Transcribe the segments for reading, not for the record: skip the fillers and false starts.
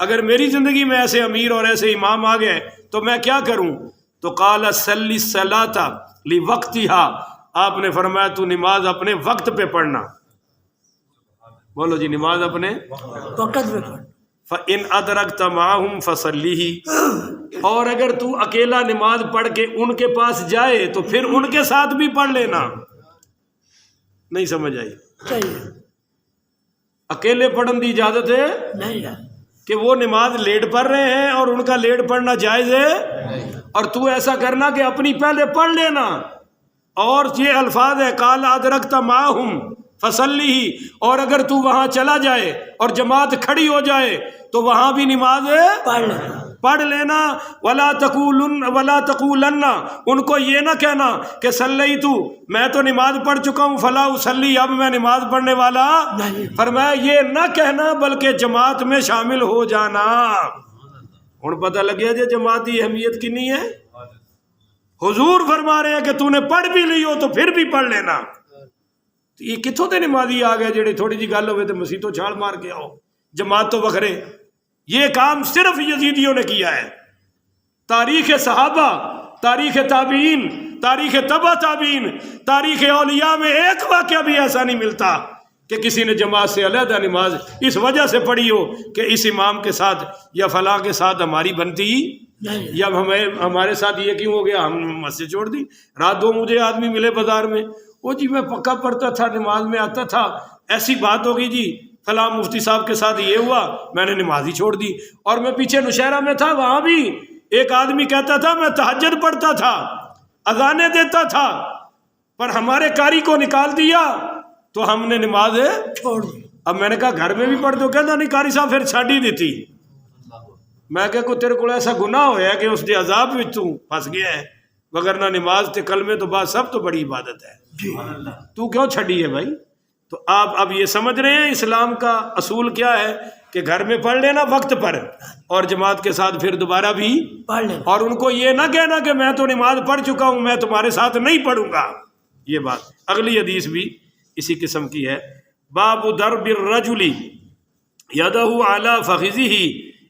اگر میری زندگی میں ایسے امیر اور ایسے امام آ گئے تو میں کیا کروں؟ تو قال صلی الصلاۃ لوقتها، آپ نے فرمایا تو نماز اپنے وقت پہ پڑھنا. بولو جی، نماز اپنے وقت پہ پڑھ. فَإِنْ أَدْرَكْتَ مَعَهُمْ فَصَلِّهِ، اور اگر تو اکیلا نماز پڑھ کے ان کے پاس جائے تو پھر ان کے ساتھ بھی پڑھ لینا. نہیں سمجھ آئی؟ چاہیے اکیلے پڑھن دی اجازت ہے نہیں ہے. کہ وہ نماز لیٹ پڑھ رہے ہیں اور ان کا لیٹ پڑھنا جائز ہے، اور تو ایسا کرنا کہ اپنی پہلے پڑھ لینا. اور یہ الفاظ ہے قال ادرکت معہم فصلی، اور اگر تو وہاں چلا جائے اور جماعت کھڑی ہو جائے تو وہاں بھی نماز پڑھ لینا. ولا تقولن، ان کو یہ نہ کہنا کہ صلیت، میں تو نماز پڑھ چکا ہوں، فلا اصلی، اب میں نماز پڑھنے والا. فرمایا یہ نہ کہنا بلکہ جماعت میں شامل ہو جانا. ہن پتہ لگ گیا جی جماعت کی اہمیت کنی ہے. حضور فرما رہے ہیں کہ تو نے پڑھ بھی لی ہو تو پھر بھی پڑھ لینا. یہ کتوں دے نمازی آ گئے جڑے تھوڑی جی گل ہوئے تو مسیتوں چھاڑ مار کے آؤ، جماعت تو وکھرے. یہ کام صرف یزیدیوں نے کیا ہے. تاریخ صحابہ، تاریخ تابعین، تاریخ تبع تابعین، تاریخ اولیاء میں ایک واقعہ بھی ایسا نہیں ملتا کہ کسی نے جماعت سے علیحدہ نماز اس وجہ سے پڑھی ہو کہ اس امام کے ساتھ یا فلاں کے ساتھ ہماری بنتی، یا ہمارے ساتھ یہ کیوں ہو گیا ہم مسجد چھوڑ دی. رات 2 مجھے آدمی ملے بازار میں، وہ جی میں پکا پڑھتا تھا، نماز میں آتا تھا، ایسی بات ہوگی جی فلاں مفتی صاحب کے ساتھ یہ ہوا، میں نے نماز ہی چھوڑ دی. اور میں پیچھے نوشہرہ میں تھا، وہاں بھی ایک آدمی کہتا تھا میں تہجد پڑھتا تھا، اذانیں دیتا تھا، پر ہمارے قاری کو نکال دیا تو ہم نے نماز چھوڑ دی. اب میں نے کہا گھر میں بھی پڑھ دو، کہتا نہیں قاری صاحب پھر چھڈ ہی دیتی. میں کہ کوئی تیرے کو ایسا گناہ ہویا کہ اس کے عذاب میں تو پھنس گیا ہے، وگرنہ نماز تے کلمے تو بعد سب تو بڑی عبادت ہے. تو کیوں چھڑی ہے بھائی؟ تو آپ اب یہ سمجھ رہے ہیں اسلام کا اصول کیا ہے کہ گھر میں پڑھ لینا وقت پر، اور جماعت کے ساتھ پھر دوبارہ بھی پڑھ لینا. اور ان کو یہ نہ کہنا کہ میں تو نماز پڑھ چکا ہوں، میں تمہارے ساتھ نہیں پڑھوں گا. یہ بات. اگلی حدیث بھی اسی قسم کی ہے. باب ضرب الرجل یدہ علی فخذہ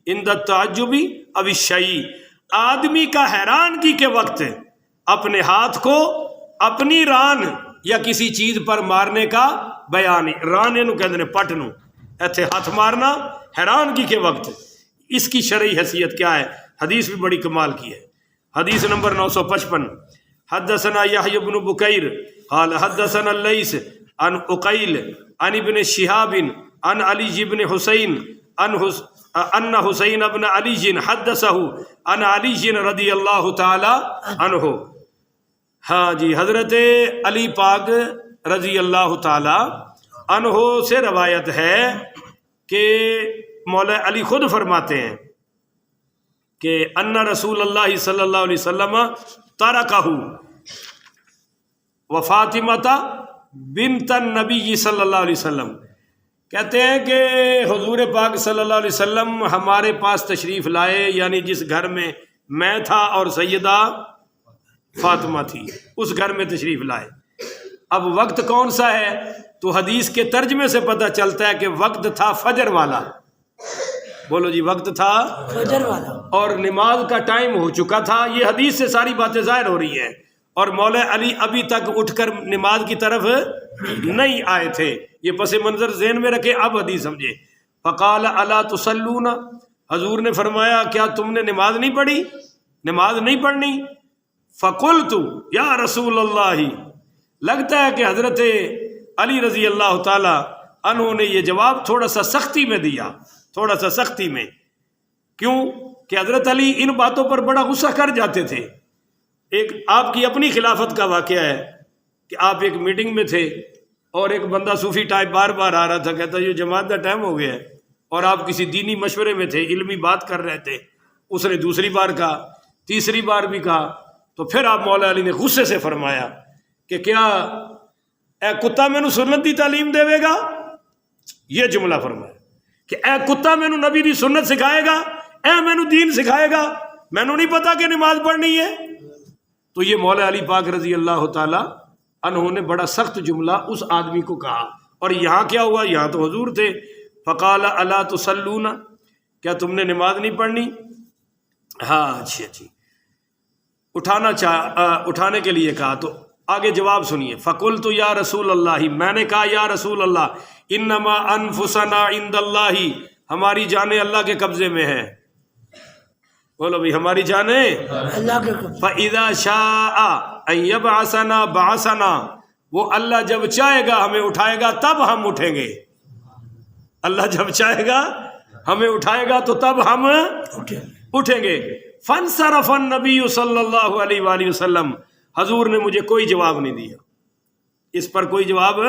عند التعجب او الشیء، آدمی کا حیرانگی کے وقت اپنے ہاتھ کو اپنی ران یا کسی چیز پر مارنے کا بیان. رانے نو کہندے نے پٹ نو، ایتھے ہاتھ مارنا حیرانگی کے وقت. اس کی شرعی حیثیت کیا ہے؟ حدیث بھی بڑی کمال کی ہے. حدیث نمبر 955. حدثنا یحیی بن بکیر قال حدثنا اللیث عن عقیل عن ابن شہاب عن علی بن حسین ان حسین ابن علی حدثہ عن علی رضی اللہ تعالی عنہ. ہاں جی، حضرت علی پاک رضی اللہ تعالی عنہ سے روایت ہے کہ مولا علی خود فرماتے ہیں کہ ان رسول اللہ صلی اللہ علیہ وسلم ترکہ و فاطمہ بنت النبی صلی اللہ علیہ وسلم. کہتے ہیں کہ حضور پاک صلی اللہ علیہ وسلم ہمارے پاس تشریف لائے، یعنی جس گھر میں میں تھا اور سیدہ فاطمہ تھی اس گھر میں تشریف لائے. اب وقت کون سا ہے؟ تو حدیث کے ترجمے سے پتہ چلتا ہے کہ وقت تھا فجر والا. بولو جی، وقت تھا فجر والا، اور نماز کا ٹائم ہو چکا تھا. یہ حدیث سے ساری باتیں ظاہر ہو رہی ہیں. اور مولا علی ابھی تک اٹھ کر نماز کی طرف نہیں آئے تھے. یہ پس منظر ذہن میں رکھے، اب حدیث سمجھے. فقال الا تصلون، حضور نے فرمایا کیا تم نے نماز نہیں پڑھی، نماز نہیں پڑھنی؟ فقلت یا رسول اللہ، لگتا ہے کہ حضرت علی رضی اللہ تعالی عنہ نے یہ جواب تھوڑا سا سختی میں دیا، تھوڑا سا سختی میں. کیوں کہ حضرت علی ان باتوں پر بڑا غصہ کر جاتے تھے. ایک آپ کی اپنی خلافت کا واقعہ ہے کہ آپ ایک میٹنگ میں تھے اور ایک بندہ صوفی ٹائپ بار بار آ رہا تھا، کہتا یہ جماعت کا ٹائم ہو گیا ہے، اور آپ کسی دینی مشورے میں تھے، علمی بات کر رہے تھے. اس نے دوسری بار کہا، تیسری بار بھی کہا. تو پھر آپ مولا علی نے غصے سے فرمایا کہ کیا اے کتا مینو سنت دی تعلیم دے گا؟ یہ جملہ فرمایا کہ اے کتا مینو نبی دی سنت سکھائے گا، اے مینو دین سکھائے گا، مینو نہیں پتا کہ نماز پڑھنی ہے. تو یہ مولا علی پاک رضی اللہ تعالی عنہ نے بڑا سخت جملہ اس آدمی کو کہا. اور یہاں کیا ہوا؟ یہاں تو حضور تھے. فقال الا تصلون، کیا تم نے نماز نہیں پڑھنی؟ ہاں اچھی اٹھانے کے لیے کہا تو آگے جواب سنیے. فقلت یا رسول اللہ، میں نے کہا یا رسول اللہ، انما انفسنا عند اللہ، ہماری جانیں اللہ کے قبضے میں ہیں. بولو بھائی، ہماری جانیں اللہ کے قبضے. فَإِذَا شَاءَ أَن يَبْعَثَنَا بَعَثَنَا، وہ اللہ جب چاہے گا ہمیں اٹھائے گا تب ہم اٹھیں گے. اللہ جب چاہے گا ہمیں اٹھائے گا تو تب ہم اٹھیں گے. فانصرف النبی صلی اللہ علیہ وآلہ وسلم، حضور نے مجھے کوئی جواب نہیں دیا، اس پر کوئی جواب،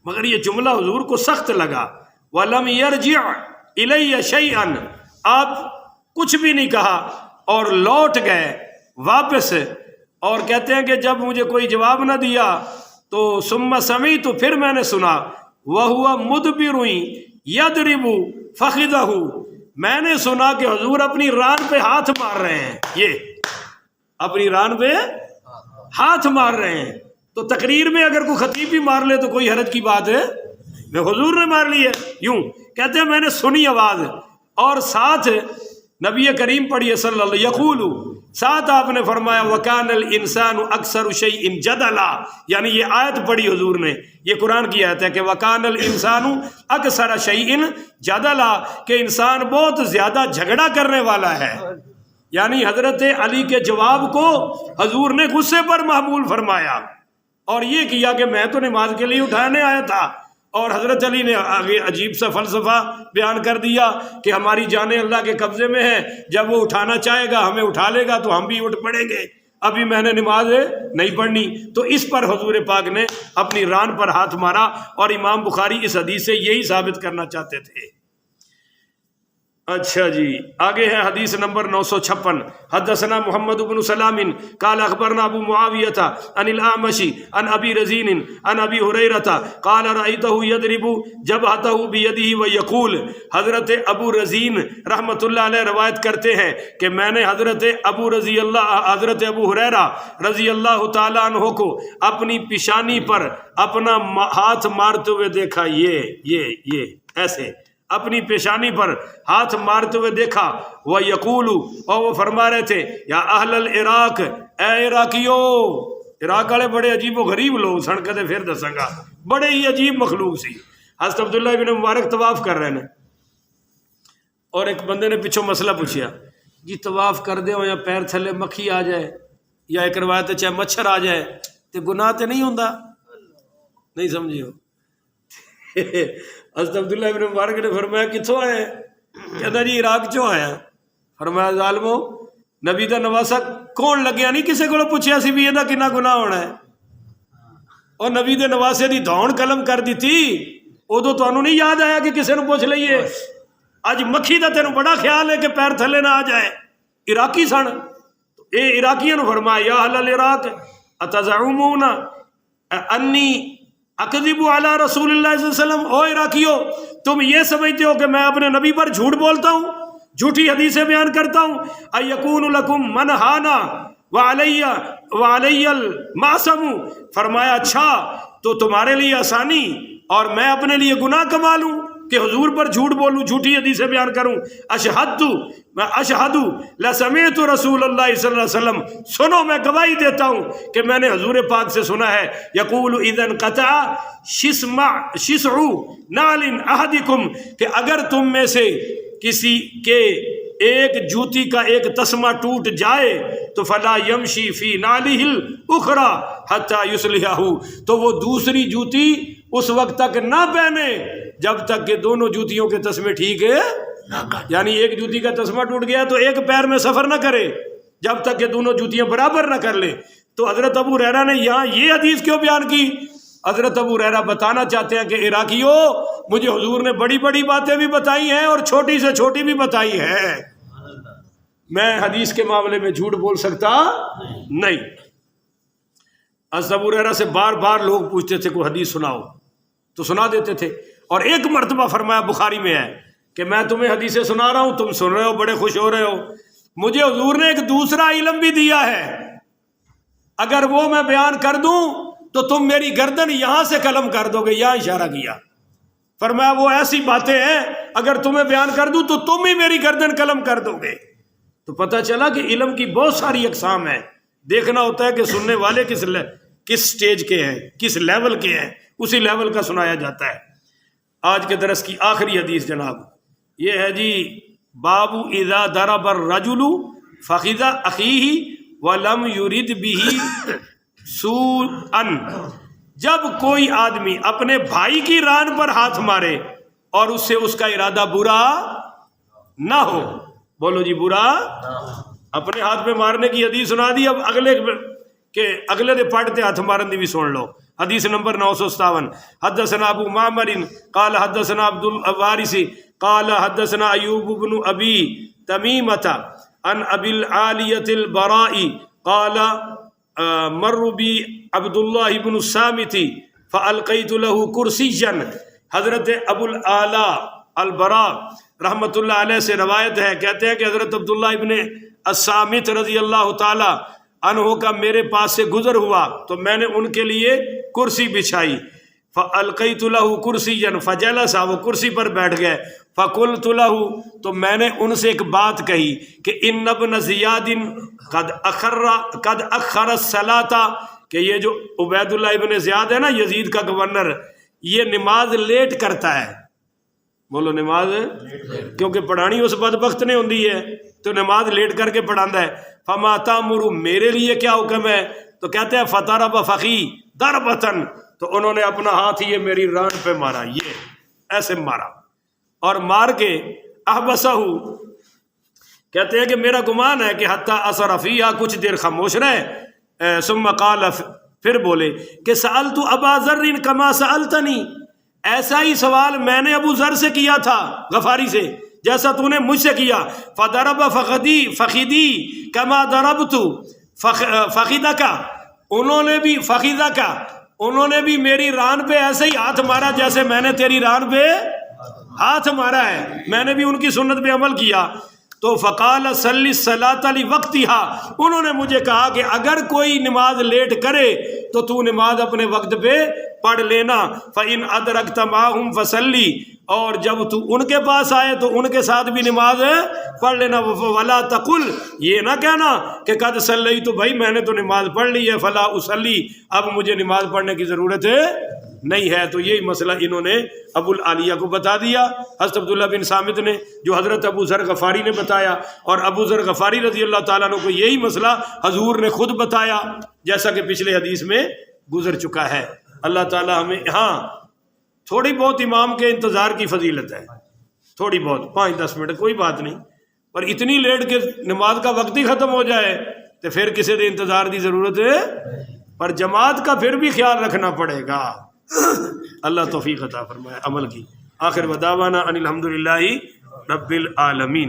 مگر یہ جملہ حضور کو سخت لگا. وَلَمْ يَرْجِعْ إِلَيَّ شَيْئًا، آپ کچھ بھی نہیں کہا اور لوٹ گئے واپس. اور کہتے ہیں کہ جب مجھے کوئی جواب نہ دیا تو ثم سمعت، پھر میں نے سنا، وَهُوَ مُدْبِرٌ يَضْرِبُ فَخِذَهُ، میں نے سنا کہ حضور اپنی ران پہ ہاتھ مار رہے ہیں، یہ اپنی ران پہ ہاتھ مار رہے ہیں. تو تقریر میں اگر کوئی خطیب بھی مار لے تو کوئی حرج کی بات ہے؟ میں حضور نے مار لی ہے. یوں کہتے ہیں میں نے سنی آواز، اور ساتھ نبی کریم پڑھیے صلی اللہ علیہ وسلم، یقول، ساتھ آپ نے فرمایا وَكَانَ الْإِنسَانُ أَكْثَرُ شَيْءٍ جَدَلًا، یعنی یہ آیت پڑھی حضور نے، یہ قرآن کی آیت ہے کہ وَكَانَ الْإِنسَانُ أَكْثَرَ شَيْءٍ جَدَلًا، کہ انسان بہت زیادہ جھگڑا کرنے والا ہے. یعنی حضرت علی کے جواب کو حضور نے غصے پر محمول فرمایا اور یہ کیا کہ میں تو نماز کے لیے اٹھانے آیا تھا. اور حضرت علی نے آگے عجیب سا فلسفہ بیان کر دیا کہ ہماری جانیں اللہ کے قبضے میں ہیں، جب وہ اٹھانا چاہے گا ہمیں اٹھا لے گا تو ہم بھی اٹھ پڑیں گے، ابھی میں نے نماز نہیں پڑھنی. تو اس پر حضور پاک نے اپنی ران پر ہاتھ مارا، اور امام بخاری اس حدیث سے یہی ثابت کرنا چاہتے تھے. اچھا جی، آگے ہے حدیث نمبر 956. حدثنا محمد بن سلام قال اخبرنا ابو معاویہ عن الاعمش عن ابی رزین عن ابی ہریرہ قال رأیتہ یضرب جبہتہ بیدہ ویقول، حضرت ابو رزین رحمۃ اللہ علیہ روایت کرتے ہیں کہ میں نے حضرت ابو ہریرہ رضی اللہ تعالیٰ عنہ کو اپنی پیشانی پر اپنا ہاتھ مارتے ہوئے دیکھا، یہ ایسے اپنی پیشانی پر ہاتھ مارتے ہوئے دیکھا. وہ یقول، اور وہ فرما رہے تھے، یا اہل العراق، اے عراقیو. عراق والے بڑے عجیب و غریب لوگ سن، کدے پھر دساں گا، بڑے ہی عجیب مخلوق سی. حضرت عبداللہ ابن مبارک طواف کر رہے ہیں اور ایک بندے نے پچھوں مسئلہ پوچھیا، جی طواف کر دے ہو یا پیر تھلے مکھی آ جائے یا ایک روایت چاہے مچھر آ جائے تو گناہ تے نہیں ہوندا؟ نہیں سمجھی ہو؟ حضرت عبداللہ ابن مبارک نے فرمایا کتوں آئے؟ کہتا جی عراق چوں آیا. فرمایا ظالمو، نبی دا نواسا کون لگیا نہیں کسے کو پوچھیا سی بھی یہ کنا گناہ ہونا ہے، اور نبی دے نواسے دی دھون قلم کر دیتی، ادو تانوں نہیں یاد آیا کہ کسے نو پوچھ لئیے؟ اج مکھی دا تینوں بڑا خیال ہے کہ پیر تھلے نہ آ جائے. عراقی سن، اے عراقیوں نے فرمایا یا اہل العراق اتزعمون انی اکذب علی رسول اللہ صلی اللہ علیہ وسلم، او عراقیو تم یہ سمجھتے ہو کہ میں اپنے نبی پر جھوٹ بولتا ہوں، جھوٹی حدیثیں بیان کرتا ہوں؟ ایکون لکم من ہانا وعلی المعصم، فرمایا اچھا تو تمہارے لیے آسانی اور میں اپنے لیے گناہ کما لوں کہ حضور پر جھوٹ بولوں، جھوٹی حدیثیں بیان کروں. اشہد لسمعت رسول اللہ صلی اللہ علیہ وسلم، سنو میں گواہی دیتا ہوں کہ میں نے حضور پاک سے سنا ہے، یقول اذا انقطع شسع نعل احدکم، کہ اگر تم میں سے کسی کے ایک جوتی کا ایک تسمہ ٹوٹ جائے تو فلا یمشی فی نعلہ الاخری حتی یصلحہ، تو وہ دوسری جوتی اس وقت تک نہ پہنے جب تک کہ دونوں جوتیوں کے تسمے ٹھیک ہے. یعنی ایک جوتی کا تسمہ ٹوٹ گیا تو ایک پیر میں سفر نہ کرے جب تک کہ دونوں جوتیاں برابر نہ کر لے. تو حضرت ابو ہریرہ نے یہاں یہ حدیث کیوں بیان کی؟ حضرت ابو ہریرہ بتانا چاہتے ہیں کہ عراقیو مجھے حضور نے بڑی بڑی باتیں بھی بتائی ہیں اور چھوٹی سے چھوٹی بھی بتائی ہے، میں حدیث کے معاملے میں جھوٹ بول سکتا نہیں. حضرت ابو ہریرہ سے بار بار لوگ پوچھتے تھے کوئی حدیث سناؤ تو سنا دیتے تھے، اور ایک مرتبہ فرمایا بخاری میں ہے کہ میں تمہیں حدیثیں سنا رہا ہوں، تم سن رہے ہو، بڑے خوش ہو رہے ہو، مجھے حضور نے ایک دوسرا علم بھی دیا ہے، اگر وہ میں بیان کر دوں تو تم میری گردن یہاں سے قلم کر دو گے، یہاں اشارہ کیا، فرمایا وہ ایسی باتیں ہیں اگر تمہیں بیان کر دوں تو تم ہی میری گردن قلم کر دو گے۔ تو پتہ چلا کہ علم کی بہت ساری اقسام ہیں، دیکھنا ہوتا ہے کہ سننے والے کس سٹیج کے ہیں، کس لیول کے ہیں، اسی لیول کا سنایا جاتا ہے۔ آج کے درس کی آخری حدیث جناب یہ ہے جی، باب اذا ضرب الرجل فخذ اخیہ ولم یرد به سوءا، جب کوئی آدمی اپنے بھائی کی ران پر ہاتھ مارے اور اس سے اس کا ارادہ برا نہ ہو۔ بولو جی، برا اپنے ہاتھ پہ مارنے کی حدیث سنا دی، اب اگلے دے پڑھتے ہاتھ مارن دی بھی سن لو۔ حدیث نمبر 957، حدثنا ابو معمر قال حدثنا عبد الوارث قال حدثنا ایوب بن ابی تمیمۃ عن ابی العالیۃ البراء قال مر بی عبد اللہ بن الصامت فالقیت له کرسیا۔ حضرت ابو العالیٰ البراء رحمۃ اللہ علیہ سے روایت ہے، کہتے ہیں کہ حضرت عبداللہ ابن الصامت رضی اللہ تعالی عنہ کا میرے پاس سے گزر ہوا تو میں نے ان کے لیے کرسی بچھائی۔ فالقیت له کرسیا فجلس، وہ کرسی پر بیٹھ گئے۔ فقلت له، تو میں نے ان سے ایک بات کہی کہ ان ابن زیاد قد اخر الصلاۃ، کہ یہ جو عبید اللہ ابن زیاد ہے نا، یزید کا گورنر، یہ نماز لیٹ کرتا ہے۔ بولو نماز، کیونکہ پڑھانی اس بدبخت نے ہوندی ہے تو نماز لیٹ کر کے پڑھانا ہے۔ فما تامر، میرے لیے کیا حکم ہے؟ تو کہتے ہیں فضرب فخی ضربۃ، تو انہوں نے اپنا ہاتھ یہ میری ران پہ مارا، یہ ایسے مارا، اور مار کے احبسہ، کہتے ہیں کہ میرا گمان ہے کہ حتی اثر فیہا، کچھ دیر خاموش رہے، ثم قال، پھر بولے کہ سألت ابا ذر کما سألتنی، ایسا ہی سوال میں نے ابو ذر سے کیا تھا غفاری سے جیسا تو نے مجھ سے کیا۔ فضرب فخذی کما ضربت فخذک، انہوں نے بھی میری ران پہ ایسے ہی ہاتھ مارا جیسے میں نے تیری ران پہ ہاتھ مارا ہے، میں نے بھی ان کی سنت پہ عمل کیا۔ تو فقال صلی الصلاۃ لوقتها، انہوں نے مجھے کہا کہ اگر کوئی نماز لیٹ کرے تو تو نماز اپنے وقت پہ پڑھ لینا۔ فإن أدركت معهم فصلی، اور جب تو ان کے پاس آئے تو ان کے ساتھ بھی نماز پڑھ لینا۔ ولا تقل، یہ نہ کہنا کہ قد صلیت، بھائی میں نے تو نماز پڑھ لی ہے، فلا اصلی، اب مجھے نماز پڑھنے کی ضرورت نہیں ہے۔ تو یہی مسئلہ انہوں نے ابو العالیہ کو بتا دیا، حضرت عبداللہ بن صامت نے، جو حضرت ابو ذر غفاری نے بتایا، اور ابو ذر غفاری رضی اللہ تعالیٰ عنہ کو یہی مسئلہ حضور نے خود بتایا، جیسا کہ پچھلے حدیث میں گزر چکا ہے۔ اللہ تعالیٰ ہمیں، ہاں تھوڑی بہت امام کے انتظار کی فضیلت ہے، تھوڑی بہت 5-10 منٹ کوئی بات نہیں، پر اتنی لیٹ کہ نماز کا وقت ہی ختم ہو جائے تو پھر کسی دے انتظار دی ضرورت ہے، پر جماعت کا پھر بھی خیال رکھنا پڑے گا۔ اللہ توفیق عطا فرمائے عمل کی۔ آخر ودعوانا ان الحمدللہ رب العالمین۔